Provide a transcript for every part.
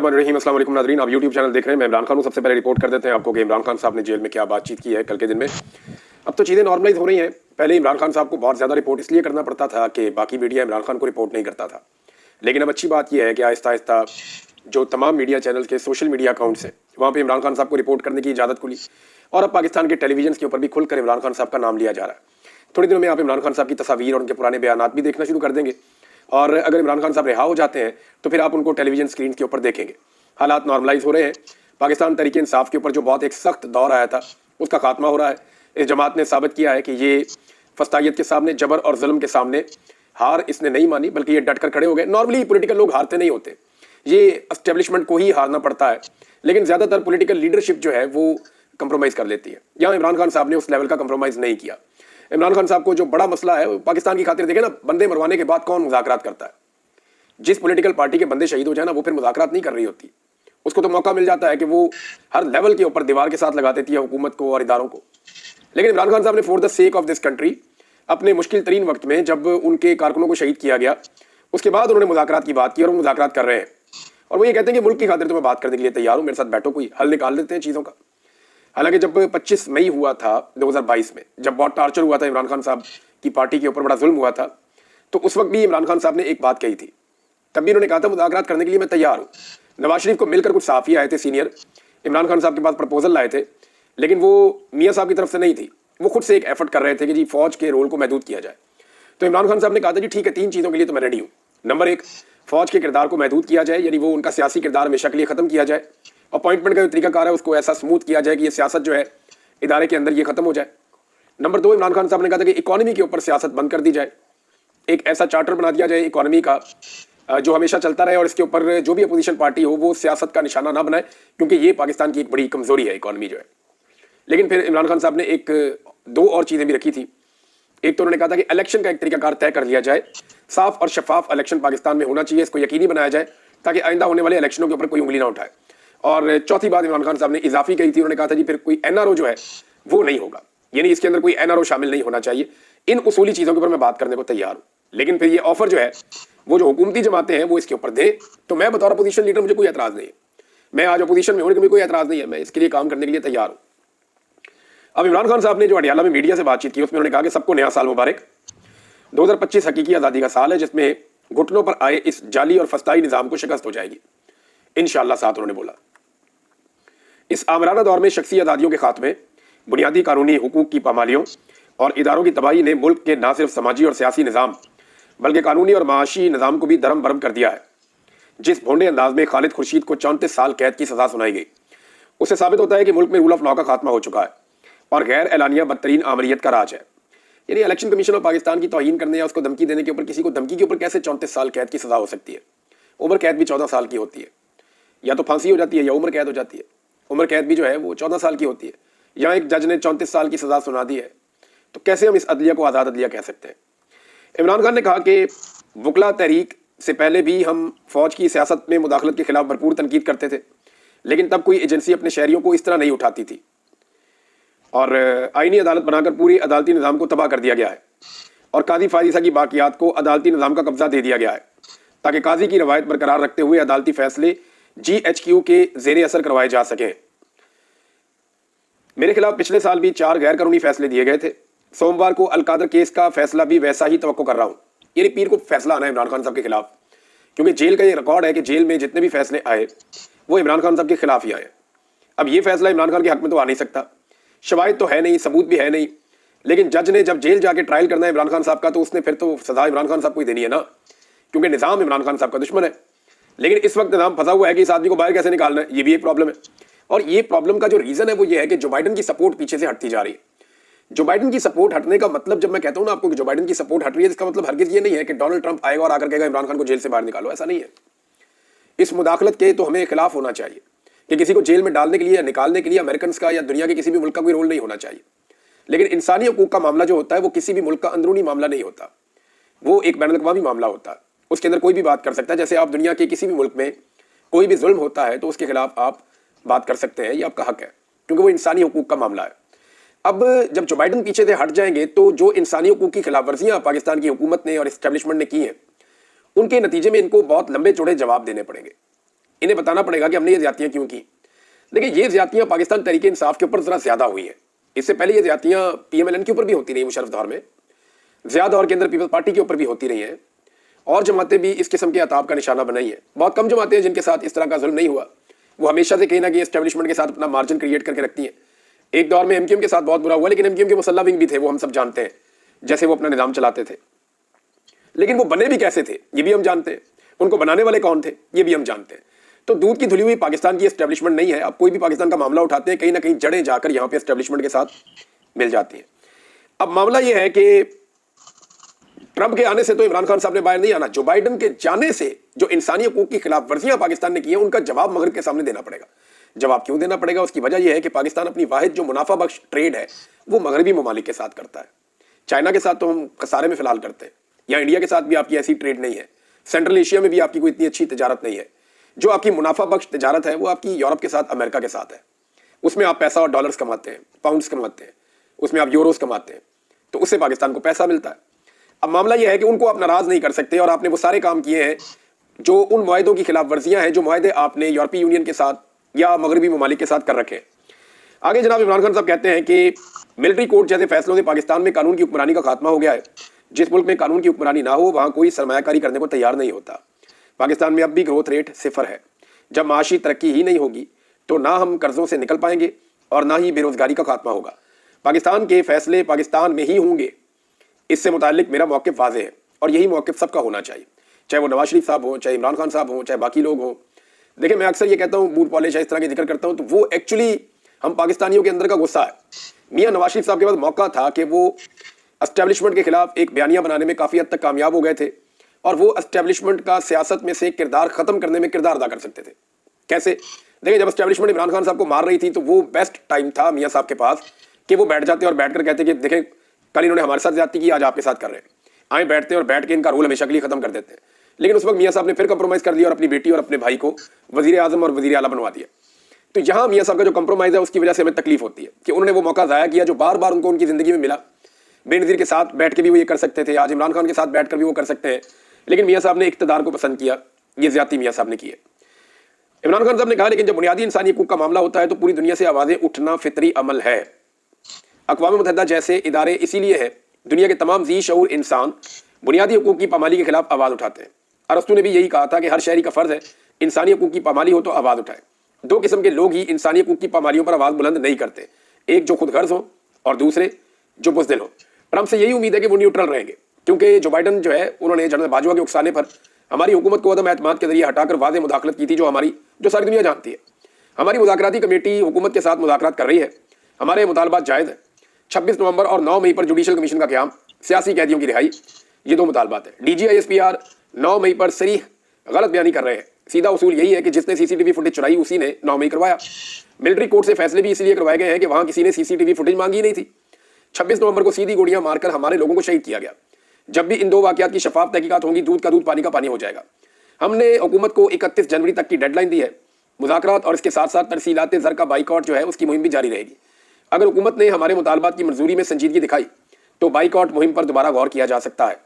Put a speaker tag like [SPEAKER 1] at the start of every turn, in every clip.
[SPEAKER 1] बिस्मिल्लाहिर्रहमानिर्रहीम। अस्सलाम वालेकुम नाज़रीन, आप यूट्यूब चैनल देख रहे हैं। मैं इमरान खान हूँ। सबसे पहले रिपोर्ट कर देते हैं आपको कि इमरान खान साहब ने जेल में क्या बातचीत की है कल के दिन में। अब तो चीज़ें नॉर्मलाइज हो रही हैं। पहले इमरान खान साहब को बहुत ज़्यादा रिपोर्ट इसलिए करना पड़ता था कि बाकी मीडिया इमरान खान को रिपोर्ट नहीं करता था, लेकिन अब अच्छी बात यह है कि आहिस्ता आहिस्ता जो तमाम मीडिया चैनल के सोशल मीडिया अकाउंट्स हैं वहाँ पर इमरान खान साहब को रिपोर्ट करने की इजाज़त खुली और अब पाकिस्तान के टेलीविजन के ऊपर भी खुलकर इमरान खान साहब का नाम लिया जा रहा है। थोड़ी दिनों में आप इमरान खान साहब की तस्वीर और उनके पुराने बयानात भी देखना शुरू कर देंगे और अगर इमरान खान साहब रिहा हो जाते हैं तो फिर आप उनको टेलीविजन स्क्रीन के ऊपर देखेंगे। हालात नॉर्मलाइज हो रहे हैं। पाकिस्तान तहरीक इंसाफ के ऊपर जो बहुत एक सख्त दौर आया था उसका खात्मा हो रहा है। इस जमात ने साबित किया है कि ये फस्तायत के सामने, जबर और जुल्म के सामने हार इसने नहीं मानी, बल्कि ये डट कर खड़े हो गए। नॉर्मली पॉलिटिकल लोग हारते नहीं होते, ये एस्टेब्लिशमेंट को ही हारना पड़ता है, लेकिन ज़्यादातर पॉलिटिकल लीडरशिप जो है वो कंप्रोमाइज़ कर लेती है। यहाँ इमरान खान साहब ने उस लेवल का कंप्रोमाइज़ नहीं किया। इमरान खान साहब को जो बड़ा मसला है पाकिस्तान की खातिर, देखें ना, बंदे मरवाने के बाद कौन मुज़ाकरात करता है? जिस पॉलिटिकल पार्टी के बंदे शहीद हो जाए ना, वो फिर मुज़ाकरात नहीं कर रही होती। उसको तो मौका मिल जाता है कि वो हर लेवल के ऊपर दीवार के साथ लगा देती है हुकूमत को और इदारों को। लेकिन इमरान खान साहब ने for the sake of this country अपने मुश्किल तरीन वक्त में जब उनके कारकुनों को शहीद किया गया उसके बाद उन्होंने मुज़ाकरात की बात की और वो मुज़ाकरात कर रहे हैं और वो ये कहते हैं कि मुल्क की खातिर तो मैं बात करने के लिए तैयार हूँ, मेरे साथ बैठो, कोई हल निकाल लेते हैं चीज़ों का। हालांकि जब 25 मई हुआ था 2022 में, जब बहुत टार्चर हुआ था इमरान खान साहब की पार्टी के ऊपर, बड़ा जुल्म हुआ था, तो उस वक्त भी इमरान खान साहब ने एक बात कही थी। तब भी उन्होंने कहा था मुज़ाकरात करने के लिए मैं तैयार हूँ। नवाज शरीफ को मिलकर कुछ साफ़ी आए थे सीनियर, इमरान खान साहब के पास प्रपोजल लाए थे, लेकिन वो मियाँ साहब की तरफ से नहीं थी। वो खुद से एक एफर्ट कर रहे थे कि जी फौज के रोल को महदूद किया जाए। तो इमरान खान साहब ने कहा था जी ठीक है, 3 चीज़ों के लिए तो मैं रेडी हूँ। नंबर 1, फौज के किरदार को महदूद किया जाए, यानी वो उनका सियासी किरदार हमेशा के लिए ख़त्म किया जाए। अपॉइंटमेंट का जो तरीकाकार है उसको ऐसा स्मूथ किया जाए कि ये सियासत जो है इदारे के अंदर ये ख़त्म हो जाए। नंबर 2, इमरान खान साहब ने कहा था कि इकॉनमी के ऊपर सियासत बंद कर दी जाए, एक ऐसा चार्टर बना दिया जाए इकॉनमी का जो हमेशा चलता रहे और इसके ऊपर जो भी अपोजिशन पार्टी हो वो सियासत का निशाना ना बनाए, क्योंकि ये पाकिस्तान की एक बड़ी कमज़ोरी है इकॉनमी जो है। लेकिन फिर इमरान खान साहब ने 2 और चीज़ें भी रखी थी। एक तो उन्होंने कहा था कि इलेक्शन का एक तरीकाकार तय कर लिया जाए, साफ और शफाफ इलेक्शन पाकिस्तान में होना चाहिए, इसको यकीनी बनाया जाए ताकि आइंदा होने वाले इलेक्शनों के ऊपर कोई उंगली ना उठाए। और चौथी बात इमरान खान साहब ने इजाफी कही थी, उन्होंने कहा था जी फिर कोई एनआरओ जो है वो नहीं होगा, यानी इसके अंदर कोई एनआरओ शामिल नहीं होना चाहिए। इन उसूली चीज़ों के ऊपर मैं बात करने को तैयार हूँ, लेकिन फिर ये ऑफर जो है वो जो हुकूमती जमातें हैं वो इसके ऊपर दें, तो मैं बतौर अपोजिशन लीडर मुझे कोई एतराज़ नहीं है। मैं आज अपोजिशन में होने का भी कोई एतराज़ नहीं है, मैं इसके लिए काम करने के लिए तैयार हूँ। अब इमरान खान साहब ने जो अडियाला में मीडिया से बातचीत की उसमें उन्होंने कहा कि सबको नया साल मुबारक। 2025 हकीकी आज़ादी का साल है जिसमें घुटनों पर आए इस जाली और फस्ताई निज़ाम को शिकस्त हो जाएगी इंशाअल्लाह। साथ उन्होंने बोला इस आमराना दौर में शख्सी आज़ादियों के खात्मे, बुनियादी कानूनी हुकूक की पामालियों और इदारों की तबाही ने मुल्क के न सिर्फ समाजी और सियासी निज़ाम बल्कि कानूनी और माशी निज़ाम को भी दरम बरम कर दिया है। जिस भोंडे अंदाज में खालिद खुर्शीद को 34 साल कैद की सज़ा सुनाई गई उससे साबित होता है कि मुल्क में रूल ऑफ लॉ का खात्मा हो चुका है और गैर एलानिया बदतरीन आमरीत का राज है। यानी इलेक्शन कमीशन ऑफ पाकिस्तान की तौहीन करने या उसको धमकी देने के ऊपर, किसी को धमकी के ऊपर कैसे 34 साल कैद की सज़ा हो सकती है? उम्र कैद भी 14 साल की होती है, या तो फांसी हो जाती है या उम्र कैद हो जाती है। उम्र कैद भी जो है वो 14 साल की होती है। यहाँ एक जज ने 34 साल की सज़ा सुना दी है, तो कैसे हम इस अदलिया को आज़ाद अदलिया कह सकते हैं? इमरान खान ने कहा कि वकला तहरीक से पहले भी हम फौज की सियासत में मुदाखलत के खिलाफ भरपूर तनकीद करते थे, लेकिन तब कोई एजेंसी अपने शहरियों को इस तरह नहीं उठाती थी और आईनी अदालत बनाकर पूरी अदालती निज़ाम को तबाह कर दिया गया है और काजी फायजीसा की बाकियात को अदालती निज़ाम का कब्जा दे दिया गया है ताकि काजी की रवायत बरकरार रखते हुए अदालती फैसले GHQ के ज़ेरे असर करवाए जा सकें। मेरे खिलाफ पिछले साल भी 4 गैर कानूनी फैसले दिए गए थे। सोमवार को अलकादर केस का फैसला भी वैसा ही तवक्को कर रहा हूँ। यानी पीर को फैसला आना है इमरान खान साहब के खिलाफ, क्योंकि जेल का ये रिकॉर्ड है कि जेल में जितने भी फैसले आए वो इमरान खान साहब के खिलाफ ही आए। अब ये फैसला इमरान खान के हक में तो आ नहीं सकता, शवाहिद तो है नहीं, सबूत भी है नहीं, लेकिन जज ने जब जेल जाके ट्रायल करना है इमरान खान साहब का तो उसने फिर तो सजा इमरान खान साहब को ही देनी है ना, क्योंकि निज़ाम इमरान खान साहब का दुश्मन है। लेकिन इस वक्त निज़ाम फंसा हुआ है कि इस आदमी को बाहर कैसे निकालना है, ये भी एक प्रॉब्लम है। और ये प्रॉब्लम का जो रीज़न है वो ये है कि जो बाइडन की सपोर्ट पीछे से हटती जा रही है। जो बाइडन की सपोर्ट हटने का मतलब, जब मैं कहता हूँ ना आपको कि जो बाइडन की सपोर्ट हट रही है, इसका मतलब हरगिज़ ये नहीं है कि डोनाल्ड ट्रंप आएगा और आकर कहेगा इमरान खान को जेल से बाहर निकालो, ऐसा नहीं है। इस मुदाखलत के तो हमें खिलाफ होना चाहिए कि किसी को जेल में डालने के लिए या निकालने के लिए अमेरिकन का या दुनिया के किसी भी मुल्क का कोई रोल नहीं होना चाहिए। लेकिन इंसानी हकूक़ का मामला जो होता है वो किसी भी मुल्क का अंदरूनी मामला नहीं होता, वो एक बैनुल-अक़वामी मामला होता है। उसके अंदर कोई भी बात कर सकता है। जैसे आप दुनिया के किसी भी मुल्क में कोई भी जुल्म होता है तो उसके खिलाफ आप बात कर सकते हैं, ये आपका हक है, क्योंकि वो इंसानी हकूक़ का मामला है। अब जब जो बाइडन पीछे से हट जाएंगे तो जो इंसानी हकूक़ की खिलाफ वर्जियाँ पाकिस्तान की हुकूमत ने और इस्टेब्लिशमेंट ने की हैं उनके नतीजे में इनको बहुत लंबे चौड़े जवाब देने पड़ेंगे। इन्हें बताना पड़ेगा कि हमने ये ज्यादतियां क्यों की। देखिए, ये ज्यादतियां पाकिस्तान तहरीक इंसाफ के ऊपर जरा ज्यादा हुई है। इससे पहले ये ज्यादतियां PMLN के ऊपर भी होती रही मुशर्रफ दौर में, ज़िया दौर के अंदर पीपल्स पार्टी के ऊपर भी होती रही हैं, और जमातें भी इस किस्म के अताब का निशाना बनाई है। बहुत कम जमातें हैं जिनके साथ इस तरह का जुल्म नहीं हुआ। वो हमेशा से कहीं ना कहीं एस्टेब्लिशमेंट के साथ अपना मार्जिन क्रिएट करके रखती हैं। एक दौर में MQM के साथ बहुत बुरा हुआ, लेकिन MQM के मुसल्ला विंग भी थे, वो हम सब जानते हैं, जैसे वो अपना निज़ाम चलाते थे। लेकिन वो बने भी कैसे थे ये भी हम जानते हैं, उनको बनाने वाले कौन थे ये भी हम जानते हैं। तो दूध की धुली हुई पाकिस्तान की एस्टेब्लिशमेंट नहीं है। अब कोई भी पाकिस्तान का मामला उठाते हैं, कहीं ना कहीं जड़ें जाकर यहाँ पे एस्टेब्लिशमेंट के साथ मिल जाती हैं। अब मामला ये है कि ट्रंप के आने से तो इमरान खान साहब ने बाहर नहीं आना, जो बाइडन के जाने से जो इंसानी हकूक की खिलाफ वर्जियां पाकिस्तान ने की हैं, उनका जवाब मगरब के सामने देना पड़ेगा। जवाब क्यों देना पड़ेगा? उसकी वजह यह है कि पाकिस्तान अपनी वाहिद जो मुनाफा बख्श ट्रेड है वो मगरबी ममालिक के साथ करता है। चाइना के साथ तो हम खसारे में फिलहाल करते हैं, या इंडिया के साथ भी आपकी ऐसी ट्रेड नहीं है, सेंट्रल एशिया में भी आपकी कोई इतनी अच्छी तजारत नहीं है। जो आपकी मुनाफा बख्श तजारत है वो आपकी यूरोप के साथ, अमेरिका के साथ है। उसमें आप पैसा और डॉलर्स कमाते हैं, पाउंड्स कमाते हैं, उसमें आप यूरोस कमाते हैं, तो उससे पाकिस्तान को पैसा मिलता है। अब मामला यह है कि उनको आप नाराज नहीं कर सकते, और आपने वो सारे काम किए हैं जो उन मुआहिदों की खिलाफ वर्जियां हैं, जो मुआहिदे आपने यूरोपीय यूनियन के साथ या मगरबी ममालिक के साथ कर रखे हैं। आगे जनाब इमरान खान साहब कहते हैं कि मिलिट्री कोर्ट जैसे फैसलों से पाकिस्तान में कानून की हुक्मरानी का खात्मा हो गया है। जिस मुल्क में कानून की हुक्मरानी ना हो वहां कोई सरमायाकारी करने को तैयार नहीं होता। पाकिस्तान में अब भी ग्रोथ रेट 0 है। जब माशी तरक्की ही नहीं होगी तो ना हम कर्जों से निकल पाएंगे और ना ही बेरोजगारी का खात्मा होगा। पाकिस्तान के फैसले पाकिस्तान में ही होंगे, इससे मुताल्लिक मेरा मौक़िफ़ वाज़ेह है, और यही मौक़िफ़ सबका होना चाहिए, चाहे वो नवाज शरीफ साहब हों, चाहे इमरान खान साहब हों, चाहे बाकी लोग हों। देखिए, मैं अक्सर ये कहता हूँ, बूट पॉलिश इस तरह के जिक्र करता हूँ, तो वो एक्चुअली हम पाकिस्तानियों के अंदर का गुस्सा है। मियाँ नवाज शरीफ साहब के पास मौका था कि वो एस्टेब्लिशमेंट के खिलाफ एक बयानिया बनाने में काफ़ी हद तक कामयाब हो गए थे, और वो एस्टेब्लिशमेंट का सियासत में से किरदार ख़त्म करने में किरदार अदा कर सकते थे। कैसे? देखिए, जब एस्टेब्लिशमेंट इमरान खान साहब को मार रही थी तो वो बेस्ट टाइम था मियाँ साहब के पास कि वो बैठ जाते और बैठ कर कहते कि देखें, कल इन्होंने हमारे साथ ज्यादती की, आज आपके साथ कर रहे हैं। आए बैठते और बैठ के इनका रोल हमेशा के लिए खत्म कर देते हैं। लेकिन उस वक्त मियाँ साहब ने फिर कंप्रोमाइज कर लिया और अपनी बेटी और अपने भाई को वजीर आजम और वजीर आला बनवा दिया। तो यहाँ मियाँ साहब का जो कंप्रोमाइज है उसकी वजह से हमें तकलीफ होती है कि उन्होंने वो मौका ज़ाया किया जो बार बार उनको उनकी ज़िंदगी में मिला। बेनज़ीर के साथ बैठ के भी वो ये कर सकते थे, आज इमरान खान के साथ बैठ कर भी वो कर सकते हैं, लेकिन मियाँ साहब ने इक़्तिदार को पसंद किया। ये ज़्यादती मियाँ साहब ने की है। इमरान खान साहब ने कहा, लेकिन जब बुनियादी इंसानी हकूक़ का मामला होता है तो पूरी दुनिया से आवाज़ें उठना फितरी अमल है। अक़वाम मुत्तहिदा जैसे इदारे इसीलिए है, दुनिया के तमाम ज़ी शऊर इंसान बुनियादी हकूक़ की पामाली के खिलाफ आवाज़ उठाते हैं। अरस्तू ने भी यही कहा था कि हर शहरी का फ़र्ज़ है इंसानी हकूक़ की पामाली हो तो आवाज़ उठाए। दो किस्म के लोग ही इंसानी हकूक़ की पामालियों पर आवाज़ बुलंद नहीं करते, एक जो खुद गर्ज हो और दूसरे जो बुज़दिल हो। ट्रंप से यही उम्मीद है कि वो न्यूट्रल रहेंगे, क्योंकि जो बाइडन जो है उन्होंने जनरल बाजवा के उकसाने पर हमारी हुकूमत को अदम एतमाद के जरिए हटाकर वाज़ेह मुदाखलत की थी, जो सारी दुनिया जानती है। हमारी मुज़ाकराती कमेटी हुकूमत के साथ मुज़ाकरात कर रही है, हमारे मुतालबात जायज़ है। 26 नवंबर और 9 मई पर जुडिशल कमीशन का क़याम, सियासी कैदियों की रिहाई, ये दो मुतालबात है। DGISPR 9 मई पर सरीह गलत बयानी कर रहे हैं। सीधा उसूल यही है कि जिसने CCTV फुटेज चुराई उसी ने 9 मई करवाया। मिलिट्री कोर्ट से फैसले भी इसलिए करवाए गए हैं कि वहाँ किसी ने CCTV फुटेज मांगी नहीं थी। 26 नवंबर को सीधी गोलियां मारकर हमारे लोगों को शहीद किया गया। जब भी इन दो वाक़यात की शफाफ तहकीकात होंगी, दूध का दूध पानी का पानी हो जाएगा। हमने हुकूमत को 31 जनवरी तक की डेडलाइन दी है। मुज़ाकरात और इसके साथ साथ तरसीलात ज़र का बाइकआउट जो है उसकी मुहिम भी जारी रहेगी। अगर हुकूमत ने हमारे मुतालबात की मंजूरी में संजीदगी दिखाई तो बाइकआउट मुहिम पर दोबारा गौर किया जा सकता है।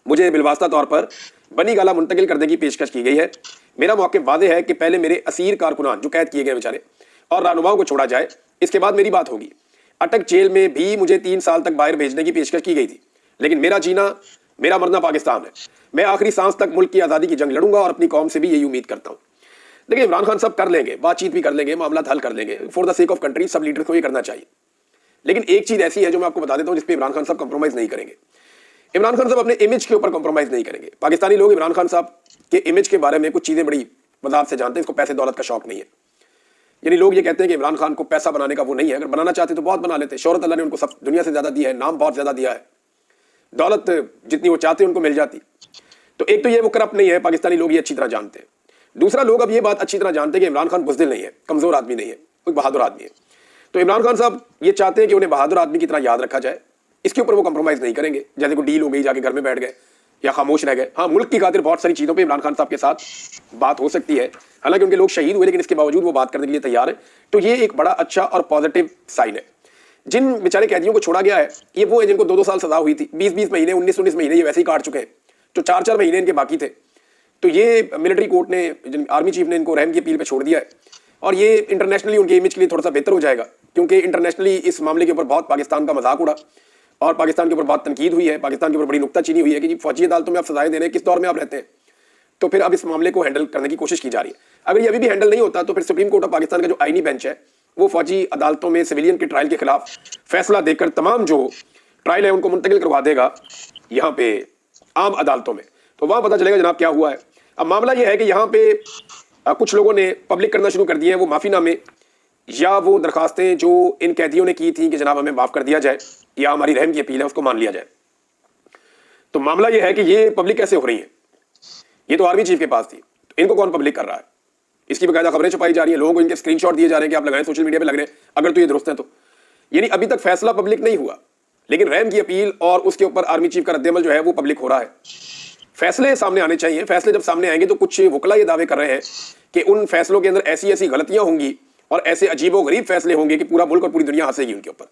[SPEAKER 1] मुझे बिलवास्ता तौर पर बनी गाला मुंतकिल करने की पेशकश की गई है। मेरा मौक़िफ़ वाज़ेह है कि पहले मेरे असीर कारकुनान जो कैद किए गए बेचारे और रहनुमाओं को छोड़ा जाए, इसके बाद मेरी बात होगी। अटक जेल में भी मुझे 3 साल तक बाहर भेजने की पेशकश की गई थी, लेकिन मेरा जीना मेरा मरना पाकिस्तान है। मैं आखिरी सांस तक मुल्क की आज़ादी की जंग लड़ूंगा और अपनी कौम से भी यही उम्मीद करता हूँ। देखिए, इमरान खान साहब कर लेंगे, बातचीत भी कर लेंगे, मामला हल कर लेंगे। For the sake of country सब लीडर्स को ये करना चाहिए। लेकिन एक चीज़ ऐसी है जो मैं आपको बता देता हूँ जिस पर इमरान खान साहब कंप्रोमाइज़ नहीं करेंगे। इमरान खान साहब अपने इमेज के ऊपर कंप्रोमाइज़ नहीं करेंगे। पाकिस्तानी लोग इमरान खान साहब के इमेज के बारे में कुछ चीज़ें बड़ी वजाहत से जानते हैं। इसको पैसे दौलत का शौक नहीं है। यानी लोग ये कहते हैं कि इमरान खान को पैसा बनाने का वो नहीं है। अगर बनाना चाहते तो बहुत बना लेते। शोहरत अल्लाह ने उनको सब दुनिया से ज़्यादा दी है, नाम बहुत ज़्यादा दिया है, दौलत जितनी वो चाहते हैं उनको मिल जाती। तो एक तो ये वो करप्ट नहीं है, पाकिस्तानी लोग ये अच्छी तरह जानते हैं। दूसरा, लोग अब ये बात अच्छी तरह जानते हैं कि इमरान खान बुज़दिल नहीं है, कमज़ोर आदमी नहीं है, कोई बहादुर आदमी है। तो इमरान खान साहब ये चाहते हैं कि उन्हें बहादुर आदमी की तरह याद रखा जाए। इसके ऊपर वो कंप्रोमाइज़ नहीं करेंगे। जैसे कोई डील हो गई, जाके घर में बैठ गए या खामोश रह गए। हाँ, मुल्क की खातिर बहुत सारी चीज़ों पे इमरान खान साहब के साथ बात हो सकती है। हालांकि उनके लोग शहीद हुए, लेकिन इसके बावजूद वो बात करने के लिए तैयार है। तो ये एक बड़ा अच्छा और पॉजिटिव साइन है। जिन बेचारे कैदियों को छोड़ा गया है, ये वो है जिनको 2-2 साल सजा हुई थी। 20-20 महीने, 19-19 महीने ये वैसे ही काट चुके हैं। जो 4-4 महीने इनके बाकी थे, तो ये मिलिट्री कोर्ट ने, आर्मी चीफ ने इनको रहम की अपील पे छोड़ दिया है और ये इंटरनेशनली उनके इमेज के लिए थोड़ा सा बेहतर हो जाएगा, क्योंकि इंटरनेशनली इस मामले के ऊपर बहुत पाकिस्तान का मजाक उड़ा और पाकिस्तान के ऊपर बहुत तनकीद हुई है, पाकिस्तान के ऊपर बड़ी नुक्ताचीनी हुई है कि जी फौजी अदालतों में आप सजाएं दे रहे हैं, किस दौर में आप रहते हैं। तो फिर अब इस मामले को हैंडल करने की कोशिश की जा रही है। अगर ये अभी भी हैंडल नहीं होता तो फिर सुप्रीम कोर्ट ऑफ पाकिस्तान का जो आईनी बेंच है वो फौजी अदालतों में सिविलियन के ट्रायल के खिलाफ फैसला देकर तमाम जो ट्रायल है उनको मुंतकिल करवा देगा यहाँ पे आम अदालतों में, तो वहां पता चलेगा जनाब क्या हुआ है। अब मामला यह है कि यहाँ पे कुछ लोगों ने पब्लिक करना शुरू कर दिए हैं वो माफीनामे या वो दरखास्तें जो इन कैदियों ने की थी कि जनाब हमें माफ कर दिया जाए या हमारी रहम की अपील है उसको मान लिया जाए। तो मामला यह है कि ये पब्लिक कैसे हो रही है, ये तो आर्मी चीफ के पास थी, तो इनको कौन पब्लिक कर रहा है, इसकी बकायदा खबरें छपाई जा रही है, लोगों को इनके स्क्रीनशॉट दिए जा रहे हैं कि आप लगाएं सोशल मीडिया पे लग रहे हैं अगर तो ये दुरुस्त है तो। यानी अभी तक फैसला पब्लिक नहीं हुआ, लेकिन रहम की अपील और उसके ऊपर आर्मी चीफ का रद्देअमल जो है वो पब्लिक हो रहा है। फैसले सामने आने चाहिए, फैसले जब सामने आएंगे तो कुछ वकला ये दावे कर रहे हैं कि उन फैसलों के अंदर ऐसी ऐसी गलतियां होंगी और ऐसे अजीबोगरीब फैसले होंगे कि पूरा मुल्क और पूरी दुनिया हंसेगी उनके ऊपर।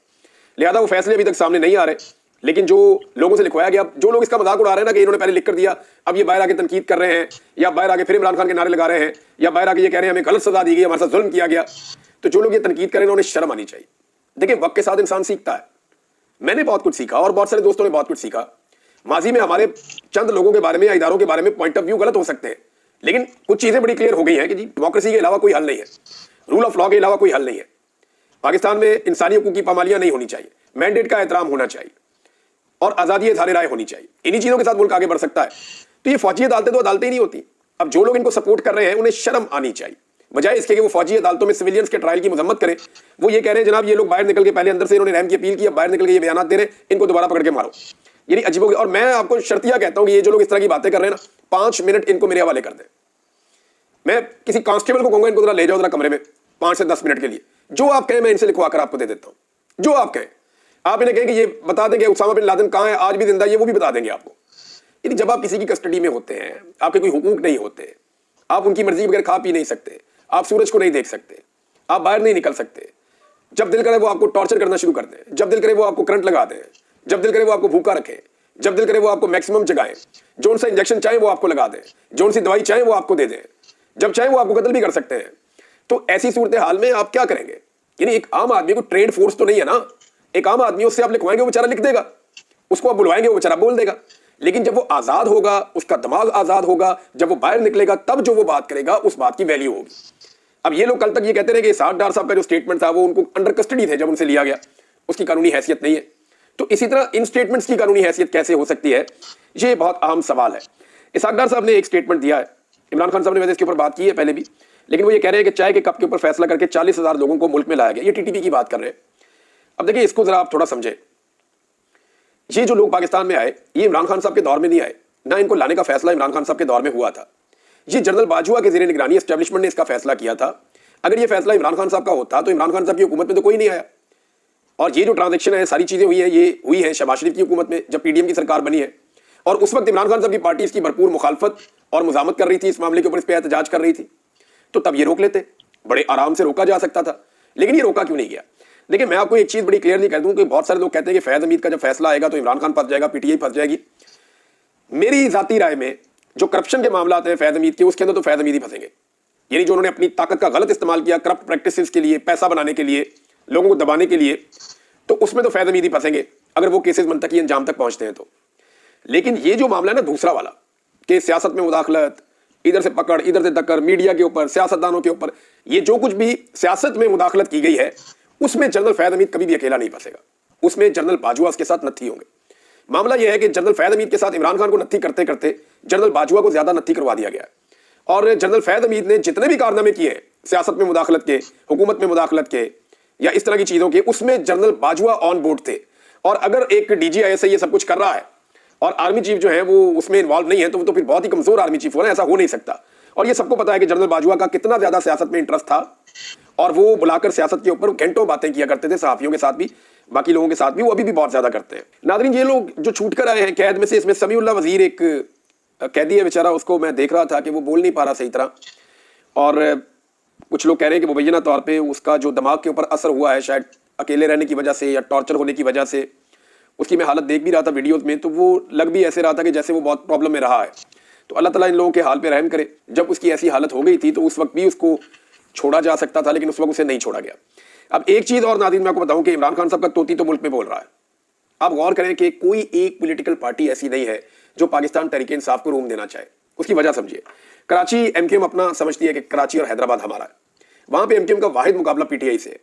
[SPEAKER 1] लिहाजा वो फैसले अभी तक सामने नहीं आ रहे, लेकिन जो लोगों से लिखवाया गया, जो लोग इसका मजाक उड़ा रहे हैं ना कि इन्होंने पहले लिख कर दिया अब ये बाहर आके तनकीद कर रहे हैं या बाहर आके फिर इमरान खान के नारे लगा रहे हैं या बाहर आके ये कह रहे हैं हमें गलत सजा दी गई, हमारे साथ जुल्म किया गया, तो जो लोग ये तनकीद कर रहे हैं उन्हें शर्म आनी चाहिए। देखिए वक्त के साथ इंसान सीखता है, मैंने बहुत कुछ सीखा और बहुत सारे दोस्तों ने बहुत कुछ सीखा। माजी में हमारे चंद लोगों के बारे में या इदारों के बारे में पॉइंट ऑफ व्यू गलत हो सकते हैं, लेकिन कुछ चीजें बड़ी क्लियर हो गई हैं कि जी डेमोक्रेसी के अलावा कोई हल नहीं है, रूल ऑफ लॉ के अलावा कोई हल नहीं है। पाकिस्तान में इंसानी हकूक की पामालियां नहीं होनी चाहिए, मैंडेट का एहतराम होना चाहिए और आजादी इज़हार राय होनी चाहिए। इन्हीं चीजों के साथ मुल्क आगे बढ़ सकता है। तो ये फौजी अदालतें तो अदालतें ही नहीं होती। अब जो लोग इनको सपोर्ट कर रहे हैं उन्हें शर्म आनी चाहिए, बजाय इसके कि वो फौजी अदालतों में सिविलियंस के ट्रायल की मजम्मत करें। वो ये कह रहे हैं जनाब ये लोग बाहर निकल के, पहले अंदर से इन्होंने रहम की अपील की, अब बाहर निकल के ये बयान दे रहे हैं, इनको दोबारा पकड़ के मारो। यानी अजीब हो गया। और मैं आपको शर्तिया कहता हूं कि ये जो लोग इस तरह की बातें कर रहे हैं ना, 5 मिनट इनको मेरे हवाले कर दें। मैं किसी कांस्टेबल को कहूंगा इनको जरा ले जाओ जरा कमरे में 5 से 10 मिनट के लिए, जो आप कहें मैं इनसे लिखवा कर आपको दे देता हूं। जो आप कहें, आप इन्हें कहें कि ये बता देंगे उसामा बिन लादेन कहां है, आज भी जिंदा है, ये वो भी बता देंगे आपको। यानी जब आप किसी की कस्टडी में होते हैं, आपके कोई हुकूक नहीं होते, आप उनकी मर्जी बगैर खा पी नहीं सकते, आप सूरज को नहीं देख सकते, आप बाहर नहीं निकल सकते। जब दिल करे वो आपको टॉर्चर करना शुरू कर दें, जब दिल करे वो आपको करंट लगा दें, जब दिल करे वो आपको भूखा रखें, जब दिल करे वो आपको मैक्सिमम जगाएं, जो सा इंजेक्शन चाहे वो आपको लगा दें, जो सी दवाई चाहे वो आपको दे दें, जब चाहे वो आपको कत्ल भी कर सकते हैं। तो ऐसी सूरत हाल में आप क्या करेंगे? यानी एक आम आदमी को ट्रेड फोर्स तो नहीं है ना, एक आम आदमी उससे आप लिखवाएंगे वो बेचारा लिख देगा, उसको आप बुलवाएंगे वो बेचारा बोल देगा। लेकिन जब वो आजाद होगा, उसका दिमाग आजाद होगा, जब वो बाहर निकलेगा तब जो वो बात करेगा उस बात की वैल्यू होगी। अब ये लोग कल तक ये कहते रहे कि साद डार साहब का जो स्टेटमेंट था वो उनको अंडर कस्टडी थे जब उनसे लिया गया, उसकी कानूनी हैसियत नहीं है। तो इसी तरह इन स्टेटमेंट्स की कानूनी हैसियत कैसे हो सकती है, ये बहुत अहम सवाल है। इसहाक डार साहब ने एक स्टेटमेंट दिया है, इमरान खान साहब ने वैसे इसके ऊपर बात की है पहले भी, लेकिन वो ये कह रहे हैं कि चाय के कप के ऊपर फैसला करके 40,000 लोगों को मुल्क में लाया गया। ये टीटीपी की बात कर रहे हैं। अब देखिए इसको जरा आप थोड़ा समझे, ये जो लोग पाकिस्तान में आए ये इमरान खान साहब के दौर में नहीं आए, ना इनको लाने का फैसला इमरान खान साहब के दौर में हुआ था। ये जनरल बाजवा के ज़ेरे निगरानी एस्टेब्लिशमेंट ने इसका फैसला किया था। अगर ये फैसला इमरान खान साहब का होता तो इमरान खान साहब की हुकूमत में तो कोई नहीं आया। और ये जो ट्रांजेक्शन है, सारी चीजें हुई है, ये हुई है शहबाज शरीफ की हुकूमत में जब पीडीएम की सरकार बनी है, और उस वक्त इमरान खान साहब की पार्टी इसकी भरपूर मुखालफत और मुजामत कर रही थी, इस मामले के ऊपर इस पर एहतजाज कर रही थी। तो तब ये रोक लेते, बड़े आराम से रोका जा सकता था, लेकिन ये रोका क्यों नहीं गया? देखिए मैं आपको एक चीज बड़ी क्लियरली कह दूं कि बहुत सारे लोग कहते हैं कि फैज हमीद का जब फैसला आएगा तो इमरान खान फंस जाएगा, पीटीआई फंस जाएगी। मेरी जाती राय में जो करप्शन के मामला आते हैं फैज हमीद के, उसके अंदर तो फैज हमीद ही फंसेंगे। यानी जो उन्होंने अपनी ताकत का गलत इस्तेमाल किया करप्ट प्रैक्टिसेस के लिए, पैसा बनाने के लिए, लोगों को दबाने के लिए, तो उसमें तो फैज हमीद ही फंसेंगे अगर वो केसेस मंतकी अंजाम तक पहुंचते हैं तो। लेकिन ये जो मामला है ना दूसरा वाला कि सियासत में मुदाखलत, इधर से पकड़ इधर से टक्कर, मीडिया के ऊपर, सियासतदानों के ऊपर, ये जो कुछ भी सियासत में मुदाखलत की गई है उसमें जनरल फैज हमीद कभी भी अकेला नहीं फंसेगा, उसमें जनरल बाजवा के साथ नत्थी होंगे। मामला यह है कि जनरल फैज हमीद के साथ इमरान खान को नत्थी करते करते जनरल बाजवा को ज्यादा नत्थी करवा दिया गया है। और जनरल फैज हमीद ने जितने भी कारनामे किए सियासत में मुदाखलत के, हुकूमत में मुदाखलत के या इस तरह की चीजों के, उसमें जनरल बाजवा ऑन बोर्ड थे। और अगर एक डीजीआईएसआई ये सब कुछ कर रहा है और आर्मी चीफ जो है वो उसमें इन्वॉल्व नहीं है तो वो तो फिर बहुत ही कमजोर आर्मी चीफ हो रहा है, ऐसा हो नहीं सकता। और ये सबको पता है कि जनरल बाजवा का कितना ज्यादा सियासत में इंटरेस्ट था और वो बुलाकर सियासत के ऊपर घंटों बातें किया करते थे, सहाफियों के साथ भी, बाकी लोगों के साथ भी, वो अभी भी बहुत ज्यादा करते हैं। नादरीन ये लोग जो छूट कर आए हैं कैद में से, इसमें समीउल्लाह वजीर एक कैदी है बेचारा, उसको मैं देख रहा था कि वो बोल नहीं पा रहा सही तरह, और कुछ लोग कह रहे हैं कि मुबैना तौर पर उसका जो दिमाग के ऊपर असर हुआ है शायद अकेले रहने की वजह से या टॉर्चर होने की वजह से, उसकी मैं हालत देख भी रहा था वीडियोज में, तो वो लग भी ऐसे रहा था कि जैसे वो बहुत प्रॉब्लम में रहा है। تو اللہ ताला इन लोगों के हाल पे रहम करे। जब उसकी ऐसी हालत हो गई थी तो उस वक्त भी उसको छोड़ा जा सकता था, लेकिन उस वक्त उसे नहीं छोड़ा गया। अब एक चीज और नाज़रीन मैं आपको बताऊं कि इमरान खान साहब का तोती तो मुल्क में बोल रहा है। आप गौर करें कि कोई एक पॉलिटिकल पार्टी ऐसी नहीं है जो पाकिस्तान तहरीक इंसाफ को रूम देना चाहे। उसकी वजह समझिए, कराची एमकेएम अपना समझती है कि कराची और हैदराबाद हमारा है, वहां पे एमकेएम का वाहिद मुकाबला पीटीआई से है।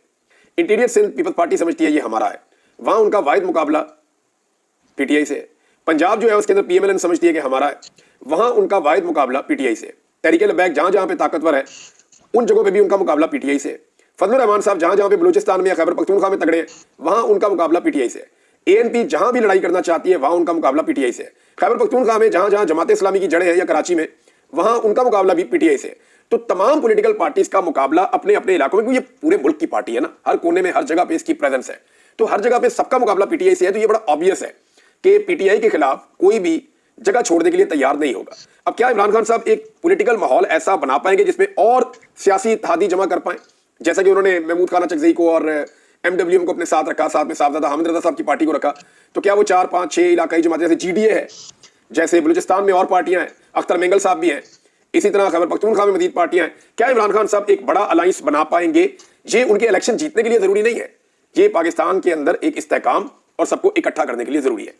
[SPEAKER 1] इंटीरियर सिंध पीपल्स पार्टी समझती है ये हमारा है, वहां उनका वाहिद मुकाबला पीटीआई से है। पंजाब जो है उसके अंदर पीएमएलएन समझती है कि हमारा है, वहां उनका वाहिद मुकाबला पीटीआई से है। तहरीक लबैक जहां जहां पे ताकतवर है उन जगहों पे भी उनका मुकाबला पीटीआई से है। फजलुर रहमान साहब जहां जहां पे बलूचिस्तान में या खैबर पख्तूनख्वा में तगड़े हैं वहां उनका मुकाबला पीटीआई से है। एएनपी जहां भी लड़ाई करना चाहती है वहां उनका मुकाबला पीटीआई से है। खैबर पख्तूनख्वा में जहां जहां जमात इस्लामी की जड़ें हैं या कराची में वहां उनका मुकाबला भी पीटीआई से है। तो तमाम पॉलिटिकल पार्टीज का मुकाबला अपने अपने इलाकों में, क्योंकि ये पूरे मुल्क की पार्टी है ना, हर कोने में हर जगह पे इसकी प्रेजेंस है, तो हर जगह पे सबका मुकाबला पीटीआई से है। तो ये बड़ा ऑब्वियस है कि पीटीआई के खिलाफ कोई भी जगह छोड़ने के लिए तैयार नहीं होगा। अब क्या इमरान खान साहब एक पॉलिटिकल माहौल ऐसा बना पाएंगे जिसमें और सियासी इत्तेहादी जमा कर पाए, जैसा कि उन्होंने महमूद खान चकजई को और एमडब्ल्यूएम को अपने साथ रखा, साथ में साहबजादा हामिद रजा साहब की पार्टी को रखा। तो क्या वो 4, 5, 6 इलाकाई जमात जैसे जीडीए है, जैसे बलूचिस्तान में और पार्टियां हैं, अख्तर मेंगल साहब भी हैं, इसी तरह खैबर पख्तूनख्वा में मजीद पार्टियां हैं, क्या इमरान खान साहब एक बड़ा अलायंस बना पाएंगे? ये उनके इलेक्शन जीतने के लिए जरूरी नहीं है, ये पाकिस्तान के अंदर एक इस्तेहकाम और सबको इकट्ठा करने के लिए जरूरी है।